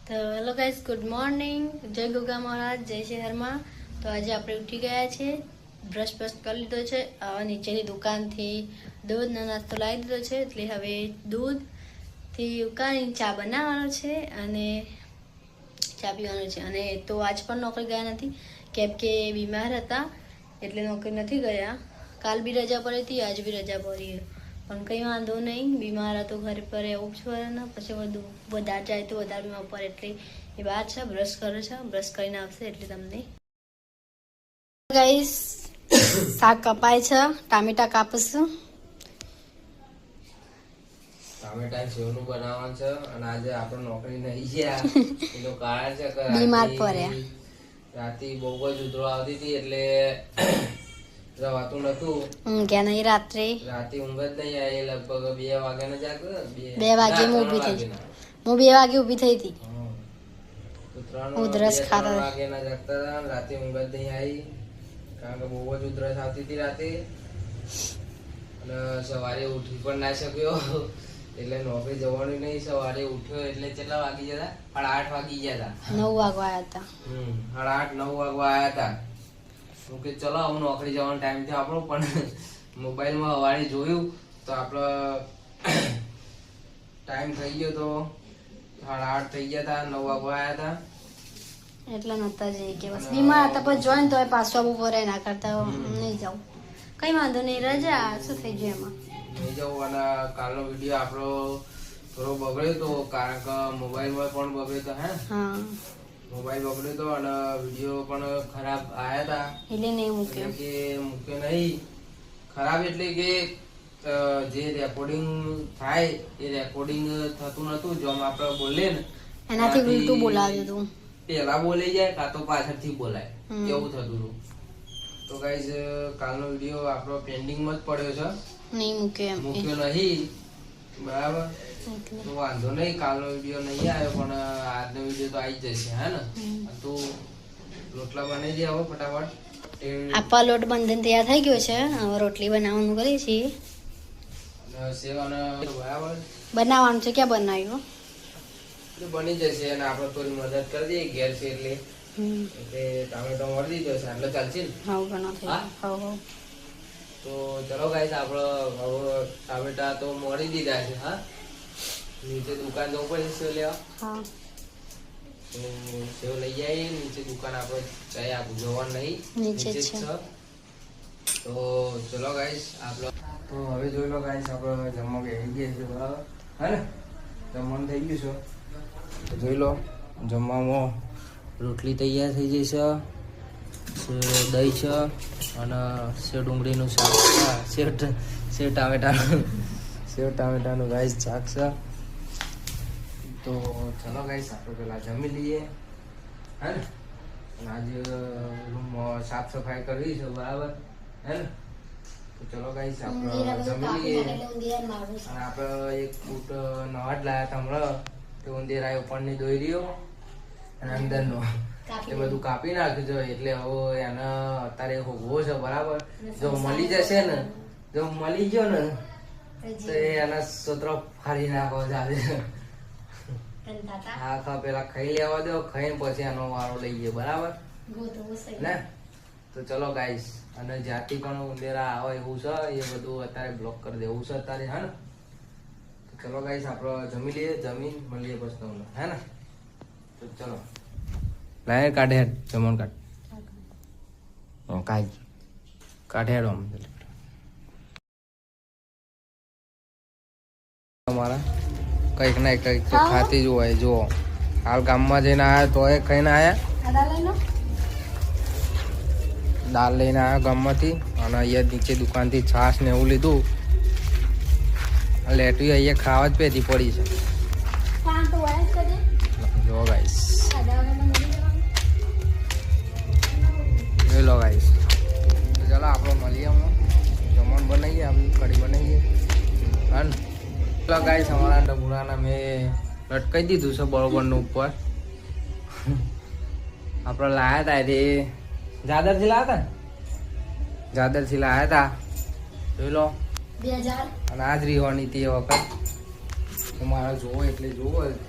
તો hello guys, good morning. જય ગોગા મહારાજ, જય શહેરમાં. તો આજે આપણે ઉઠી ગયા છે, બ્રશ કરી લીધો છે. નીચેની દુકાનથી દૂધનો નાસ્તો લાવી દીધો છે, એટલે હવે દૂધથી ઉકાળીને ચા બનાવવાનો છે અને ચા પીવાનો છે. અને તો આજ પણ નોકરી ગયા નથી, કેમ કે બીમાર હતા એટલે નોકરી નથી ગયા. કાલ બી રજા પડી હતી, આજ બી રજા પડી, પણ કંઈ વાંધો નહીં. બીમાર હતો, ઘર પર રહેવું જ પડે ને. પછી વધારે જાય તો વધારે બીમાર પડે, એટલે એ બહાર છે, બ્રશ કરે છે. બ્રશ કરીને આવશે એટલે તમને ગાઈસ શાક કપાય છે, ટામેટા કાપીશું. ટામેટા સેવનું બનાવવાનું છે. અને આજે આપણે નોકરી નહીં ગયા એનું કારણ છે કે બીમાર પડ્યા. રાતે બહુ જ ઉધરો આવતી હતી એટલે રવાતું નતું. ઊંઘ્યા નહીં રાત્રે, રાતે ઊંઘ જ નહીં આવી. લગભગ 2 વાગ્યાના જાગ 2 વાગે હું ઊભી થઈ. હું 2 વાગે ઊભી થઈ હતી. ઉધરસ ખાતા વાગ્યાના જાગતા હતા. રાતે ઊંઘ જ નહીં આવી, કારણ કે બહુ જ ઉધરસ આવતી હતી રાતે. અને સવારે ઉઠી પણ ના શક્યો, એટલે નોકરી જવાનું નહીં. સવારે ઉઠ્યો એટલે કેટલા વાગી ગયા હતા? 8:30 વાગી ગયા હતા. 9 વાગવા આવ્યા હતા. 8:30 9 વાગવા આવ્યા હતા. હું કે ચલો હું નોકરી જવાનો ટાઈમ થયો આપણો, પણ મોબાઈલમાં સવારે જોયું તો આપણો ટાઈમ થઈ ગયો તો 8:30 થઈ ગયા હતા. 9 વાગવા આવ્યા હતા એટલે નતા જઈ કે બસ બીમાર હતા. પછી જોઈને તો પાછું આવવું પડે, ના કરતા નહીં જાઉં. કઈ વાંધો નહીં, રજા શું થઈ ગયું એમાં નહીં જવું. અને કાલનો વિડીયો આપણો થોડો બગડ્યો તો, કારણ કે મોબાઈલમાં પણ બગડ્યો તો. હા, મોબાઈલ બગડ્યો તો અને વિડીયો પણ ખરાબ આવ્યા હતા, એટલે નહીં મૂક્યો. એટલે કે મૂક્યો નહીં. ખરાબ એટલે કે જે રેકોર્ડિંગ થાય એ રેકોર્ડિંગ થતું નતું. જો આપણે બોલીએ ને એનાથી ઉલટું બોલાવ્યું હતું. પેલા બોલાઈ જાય કાં તો પાછળથી બોલાય, એવું થતું હતું. તો ગાઈઝ કાલનો વિડીયો આપણો પેન્ડિંગમાં જ પડ્યો છે, નહીં મૂક્યો. મૂક્યો નહીં, બરાબર. તો વાંધો નહીં, કાલનો વિડીયો નહીં આવ્યો, પણ આજનો વિડીયો તો આવી જશે. હે ને? તો રોટલા બનાવી દે હવે ફટાફટ. આપા લોટ બંધન તૈયાર થઈ ગયો છે, હવે રોટલી બનાવવાનું કરીએ છીએ. બરાબર બનાવવાનું છે, ક્યાં બનાવ્યું? બની જશે. અને આપણે થોડી મદદ કરી દઈએ ઘેર છે એટલે ટામેટો મળી દીધો છે એટલે ચાલશે ને. હા, ઘણા થઈ ગયા. તો ચલો ગાઈસ, આપણે હવે ટામેટા તો મળી દીધા છે. હા, નીચે દુકાન જવું પડે સેવ લેવા. હા, તો સેવ લઈ જાય નીચે દુકાન. આપણે ચાય આપું જવાનું નહીં, નીચે જ છે. તો ચલો ગાઈસ, આપણે તો હવે જોઈ લો ગાઈસ, આપણે જમવા બેસી ગયા છે, બરાબર. હે ને? જમવાનું થઈ ગયું છે તો જોઈ લો. જમવામાં રોટલી તૈયાર થઈ જઈ છે, દહીં છે અને સેવ ડુંગળીનું શાક, સેવ ટામેટાનું ગાઈસ શાક છે. તો ચલો ગાઈસ, આપણે પેલા જમી લઈએ. હે ને? આજે રૂમમાં સાફ સફાઈ કરવી છે, બરાબર. હે ને? તો ચલો ગાઈસ, આપણે જમી લઈએ. અને આપણે એક ફૂટ નવા જ લાયા હતા હમણાં, તે ઉંદેરા ઉપરની દોઈ રહ્યો અને અંદરનો એ બધું કાપી નાખ્યું છે. એટલે હવે એને અત્યારે હોગવો છે, બરાબર. જો મળી જશે ને, જો મળી ગયો ને તો એના સૂત્ર ફાડી નાખવો ચાલે. હા, પેલા ખાઈ લેવા દો, ખાઈને પછી એનો વારો લઈએ, બરાબર ને? તો ચલો ગાઈસ, અને જ્યાંથી પણ ઉંદેરા આવે એવું છે એ બધું અત્યારે બ્લોક કરી દેવું છે અત્યારે. હે ને? તો ચલો ગાઈસ, આપણે જમી લઈએ, જમીન મળીએ પછી તમને. હે ને? તો ચલો લાય કાઢે જમણ કાઢ કાઢે તમારા કઈક ના કઈક તો ખાતી જ હોય. જો હાલ ગામમાં જઈને આવ્યા તો એ ખાઈને આવ્યા, દાળ લઈને આવ્યા ગામમાંથી. અને અહીંયા નીચે દુકાનથી છાશ ને એવું લીધું. લેટવી અહીંયા ખાવા જ પેટી પડી છે. જો ગાઈસ, જોઈ લો ગાઈસ. તો ચાલો આપણે મળીએ, જમણ બનાવીએ, આપણે કઢી બનાવીએ. હા ને? ચલો ગાઈસ, અમારા ડબુડાના મેં લટકાઈ દીધું છે બરોબરનું ઉપર. આપણે લાયા હતા એ જાદરથી લાયા હતા, જાદરથી લાયા હતા. જોઈ લો. 2000 અને આ જ રીવાની તે વખત મારા જોવો એટલે જોવો. એટલે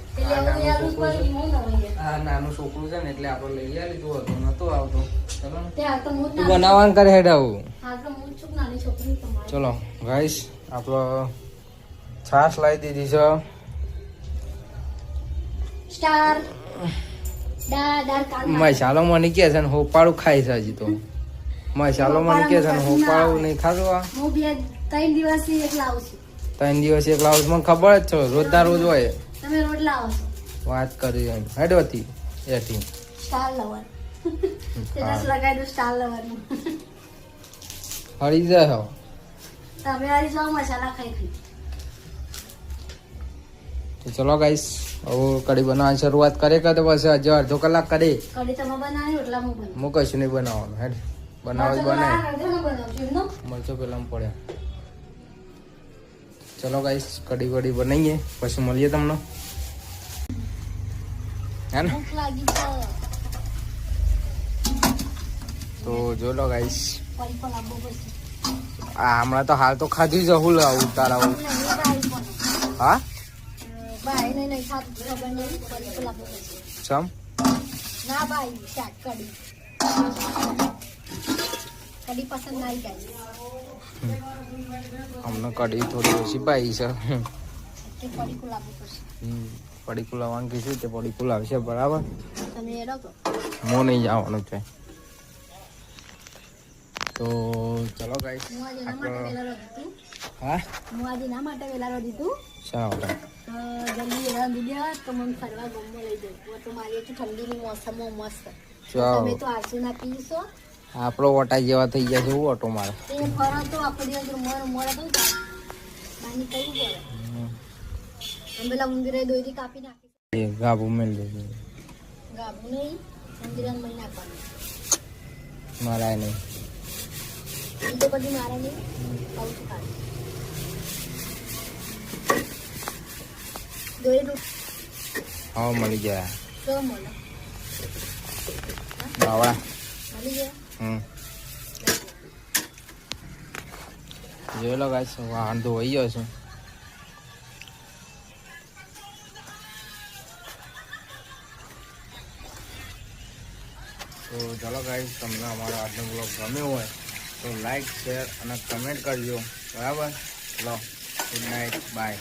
આ નાનું છોકરું છે ને એટલે આપણે લઈ લીધું હતું, નતું આવતું. ચલો ને. ત્યાં તો હું જ તું બનાવવાનું કરે હેડ આવું. હા તો હું જ છું નાની છોકરી તમારી. ચલો ગાઈસ, આપણો છાશ લાવી દીધી છે. સ્ટાર દાર કાલ મસાલો મને કે છે ને હોપાળું ખાય છે હજી તો. મસાલો મને કે છે ને હોપાળું નહીં ખાધું. આ હું બે 3 દિવસથી એક લાવું છું. 3 દિવસ એક લાવું મને ખબર જ છે, રોજના રોજ હોય. તમે રોજ લાવો છો વાત કરી એમ હેડવાથી એથી સ્ટાર લવર. સ્ટેટસ લગાવી દો સ્ટાર લવર નું. હળી જાય હો. તમે આરી જાઓ મસાલા ખાઈ. તો ચલો ગાઈસ, હવે કઢી બનાવવાની શરૂઆત કરે કે તો પછી હજી અડધો કલાક કરી. કઢી તમે બનાવી એટલા હું બનાવું. હું કશું નહીં બનાવવાનું. હેડ બનાવ બનાય બનાવજો એમનો. મરચો પેલા પડ્યા. ચલો ગાઈસ, કઢી વડી બનાવીએ પછી મળીએ તમને, હે ને? ભૂખ લાગી છે. તો જો લો ગાઈસ, પડી પણ લાંબો પડશે. આ હમણાં તો હાલ તો ખાધી જ હું લાવું તારા નહીં બાઈ પણ. હા બાઈ નહીં ખાતું ખબર નહીં પડી પણ લાંબો પડશે. સમ ના બાઈ શાક કઢી. કઢી પસંદ ના આવી જાય. અમને કઢી થોડી ઓછી પાઈ છે. તે પડી કો લાંબો પડશે. પડી કુલાવાનું કીધું તે પડી કુલાવશે બરાબર. તમે એ રાખો. મો નહીં જવાનું છે. તો ચલો ગાઈસ, હું આજે ના માટે વેલા દીધું. હા હું આજે ના માટે વેલા દીધું. શા માટે? જલ્દી વેલા દીધા તો મને ફરવા ગમવા લઈ જાય. તો મારી તો ઠંડીની મોસમમાં મસ્ત. ચાલો. તમે તો આરસુ ના પીશો. આપણો ઓટા જેવા થઈ ગયા છે એવું ઓટો મારે. તે ફરો તો આખો દિવસ મોડા તો બાની કરવું પડે. અમે પેલા ઉંદરે દોરી કાપી નાખી. એ ગાભું મેલ દેજો. ગાભું નહીં ઉંદરાને મહી નાખવાનું. મારાય નહીં. એ તો બધી મારે નહીં આવું તો કાઢી દોરી દૂધ હા મળી ગયા તો મળે બાવળા. મળી ગયા. જોઈ લો ગાઈસ, વાહન ધોવાઈ ગયો છે. તો ચાલો ગાઈસ, તમને અમારો આજનો બ્લોગ ગમ્યો હોય તો લાઈક શેર અને કમેન્ટ કરજો બરાબર. ચલો ગુડ નાઇટ બાય.